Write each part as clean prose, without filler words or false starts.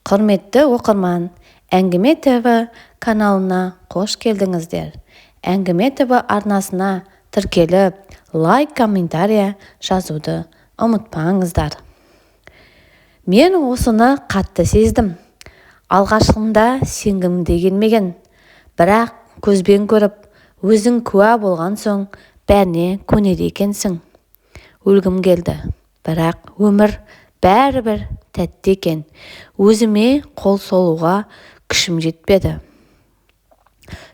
Құрметті оқырман, Әңгіме ТВ каналына қош келдіңіздер. Әңгіме ТВ арнасына тіркеліп, лайк, комментария жазуды ұмытпаңыздар. Мен осыны қатты сездім. Алғашқында сенгім де келмеген, бірақ көзбен көріп, өзің куә болған соң бәріне көнеді екенсің. Өлгім келді, бірақ өмір бәрібір тәтті екен. Өзіме қол солуға күшім жетпеді.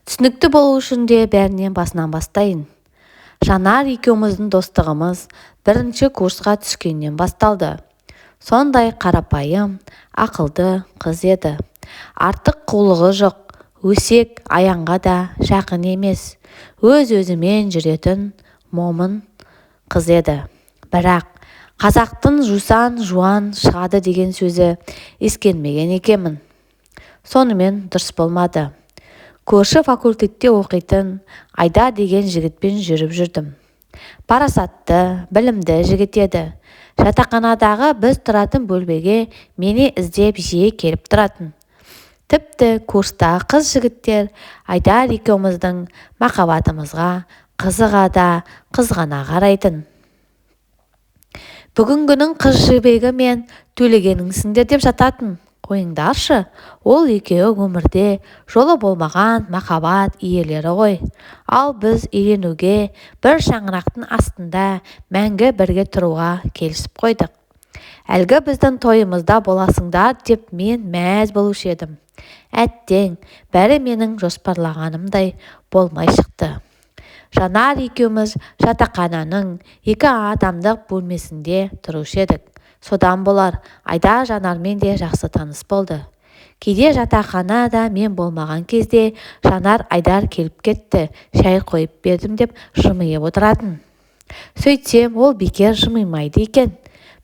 Түсінікті болу үшін де бәрінен басынан бастайын. Жанар екеуміздің достығымыз бірінші курсқа түскеннен басталды. Сондай қарапайым, ақылды қыз еді. Артық қулығы жоқ, өсек аяңға да жақын емес. Өз-өзімен жүретін момын қыз еді. Бірақ қазақтың жусан жуан шығады деген сөзі ескермеген екенмін. Сонымен дұрыс болмады. Көрші факультетте оқитын Айдар деген жігітпен жүріп жүрдім. Парасатты, білімді жігіт еді. Жатақханадағы біз тұратын бөлмеге мені іздеп жиі келіп тұратын. Тіпті курстағы қыз жігіттер Айдар екеуміздің махаббатымызға қызыға да қызғана қарайтын. Бүгінгінің қыз жібегі мен төлегеніңсіңдер деп жататын. Қойыңдаршы, ол екеуі өмірде жолы болмаған махаббат иелері ғой. Ал біз үйленуге бір шаңырақтың астында мәңгі бірге тұруға келісіп қойдық. Әлгі біздің тойымызда боласыңдар деп мен мәз болушы едім. Әттең, бәрі менің жоспарлағанымдай болмай шықты. Жанар екеуміз жатақхананың 2 адамдық бөлмесінде тұрушы едік. Содан болар, Айдар Жанармен де жақсы таныс болды. Кейде жатақханада мен болмаған кезде Жанар Айдар келіп кетті, шай қойып бердім деп жымиып отыратын. Сөйтсем, ол бекер жымимайды екен.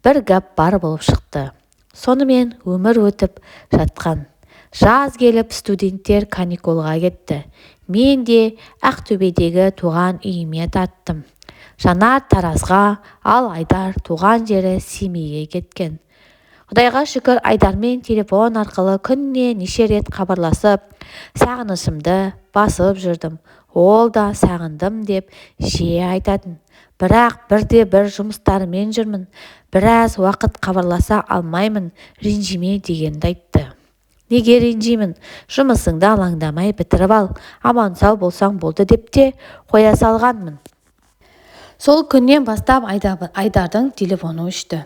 Бір гәп бар болып шықты. Сонымен өмір өтіп жатқан. Жаз келіп студенттер каникулға кетті. Мен де Ақтөбедегі туған үйіме тарттым. Жанар Таразға, ал Айдар туған жері Семейге кеткен. Құдайға шүкір, Айдармен телефон арқылы күніне неше рет хабарласып, сағынышымды басып жүрдім. Ол да сағындым деп жиі айтатын. Бірақ бірде-бір жұмыстарымен жүрмін. Біраз уақыт хабарласа алмаймын, ренжіме дегенді айтты. Неге ренжимін? Жұмысыңды алаңдамай бітіріп ал, аман сау болсаң болды деп те қоя салғанмын. Сол күннен бастап Айдардың телефоны өшті.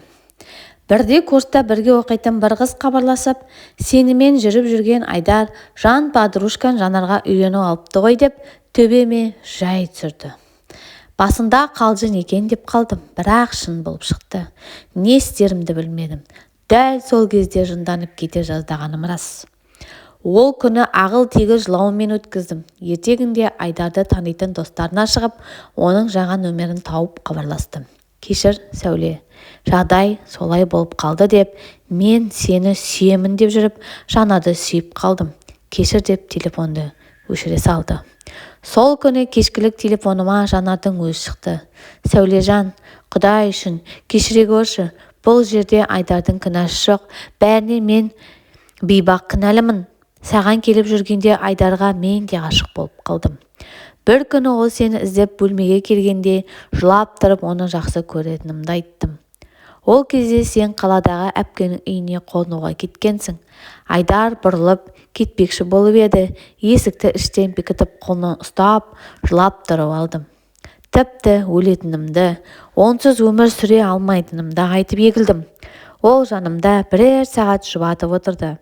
Бірде курста бірге оқитын бір қыз хабарласып, сенімен жүріп жүрген Айдар жан подружкан Жанарға үйлену алыпты ғой деп төбеме жай түсірді. Басында қалжың екен деп қалдым, бірақ шын болып шықты. Не істерімді білмедім. Дәл сол кезде жынданып кете жаздағаным рас. Ол күні ағыл-тегі жылаумен өткіздім. Ертеңінде Айдарды танитын достарына шығып, оның жаңа нөмерін тауып хабарластым. Кешір, Сәуле, жағдай солай болып қалды деп, мен сені сүйемін деп жүріп, Жанарды сүйіп қалдым. Кешір деп телефонды өшіре салды. Сол күні кешкілік телефоныма Жанардың өзі шықты. Сәулежан, Құдай үшін кешіре көрші. Бұл жерде Айдардың кінәсі жоқ. Бәріне мен бейбақ кінәлімін. Саған келіп жүргенде Айдарға мен де ғашық болып қалдым. Бір күні ол сені іздеп бөлмеге келгенде жылап тұрып оны жақсы көретінімді айттым. Ол кезде сен қаладағы әпкенің үйіне қонуға кеткенсің. Айдар бұрылып кетпекші болып еді. Есікті іштен бекітіп қолынан ұстап, жылап тұрып алдым. Тіпті өлетінімді, онсыз өмір сүре алмайтынымды айтып егілдім. Ол жанымда бірер сағат жұбатып отырды.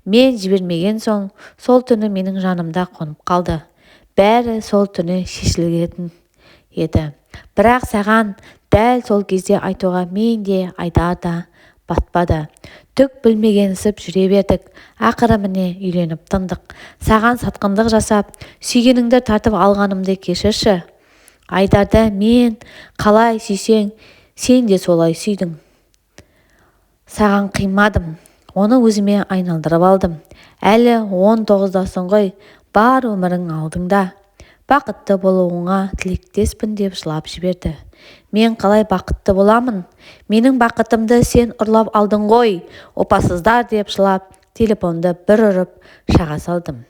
Мен жібермеген соң, сол түні менің жанымда қонып қалды. Бәрі сол түні шешілген еді. Бірақ саған дәл сол кезде айтуға мен де Айдар да батпады. Түк білмегенсіп жүре бердік. Ақыры міне үйленіп тындық. Саған сатқындық жасап, сүйгеніңді тартып алғанымды кешірші. Айдарды мен қалай сүйсең, сен де солай сүйдің. Саған қимадым, оны өзіме айналдырып алдым. Әлі 19-дасың ғой, бар өмірің алдыңда. Бақытты болуыңа тілектеспін деп жылап жіберді. Мен қалай бақытты боламын? Менің бақытымды сен ұрлап алдың ғой, опасыздар деп жылап телефонды бір ұрып шаға салдым.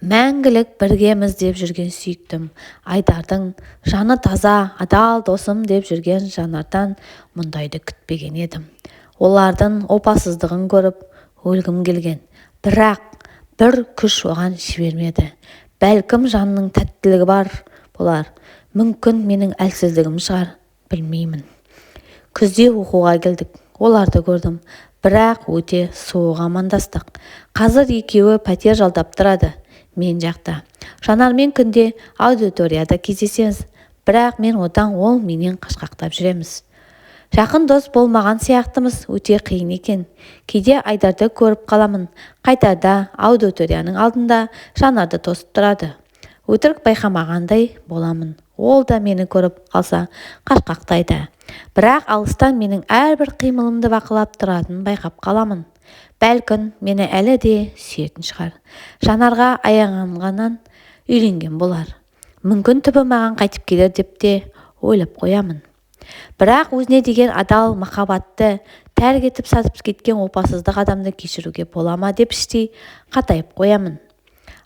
Мәңгілік біргеміз деп жүрген сүйіктім Айдардың, жаны таза, адал досым деп жүрген Жанардан мұндайды күтпеген едім. Олардың опасыздығын көріп өлгім келген, бірақ бір күш оған жібермеді. Бәлкім жанның тәттілігі бар болар, мүмкін менің әлсіздігім шығар, білмеймін. Күзде оқуға келдік, оларды көрдім, бірақ өте суық амандастық. Қазір екеуі пәтер жалдап тұрады, мен жақта. Жанармен күнде аудиторияда кездесеміз, бірақ мен одан, ол менен қашқақтап жүреміз. Жақын дос болмаған сияқтымыз, өте қиын екен. Кейде Айдарды көріп қаламын, қайтарда аудиторияның алдында Жанарды тосып тұрады. Өтірік байқамағандай боламын. Ол да мені көріп қалса қашқақтайды. Бірақ алыстан менің әрбір қимылымды бақылап тұратынын байқап қаламын. Бәлкім мені әлі де сүйетін шығар. Жанарға аяғанғаннан үйленген болар. Мүмкін түбі маған қайтып келер деп те ойлап қоямын. Бірақ өзіне деген адал махаббатты тәрк етіп сатып кеткен опасыздық адамды кешіруге бола ма деп іштей қатайып қоямын.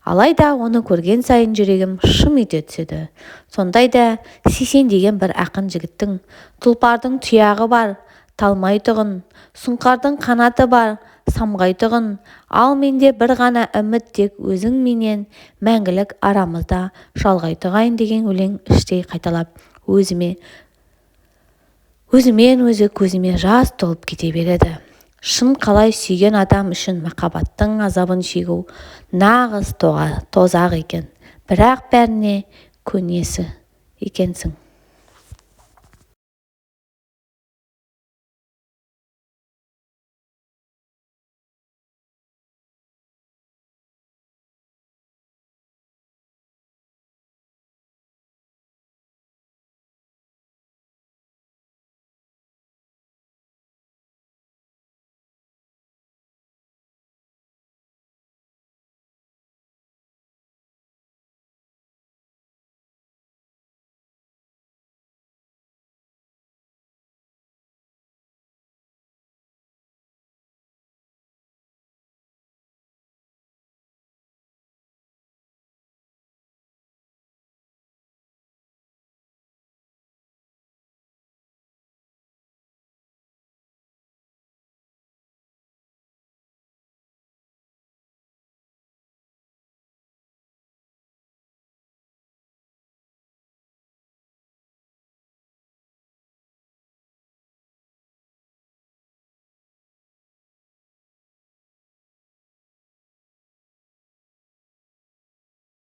Алайда оны көрген сайын жүрегім шым ете түседі. Сондайда Сесен деген бір ақын жігіттің тұлпардың тұяғы бар, талмайтұғын, сұңқардың қанаты бар, самғайтұғын, ал менде бір ғана үміт тек өзің менен мәңгілік арамызда жалғайтұғайын деген өлең іштей қайталап өзімен өзі көзіме жас толып кете береді. Шын қалай сүйген адам үшін махаббаттың азабын шегу нағыз тозақ екен. Бірақ бәріне көнесі екенсің.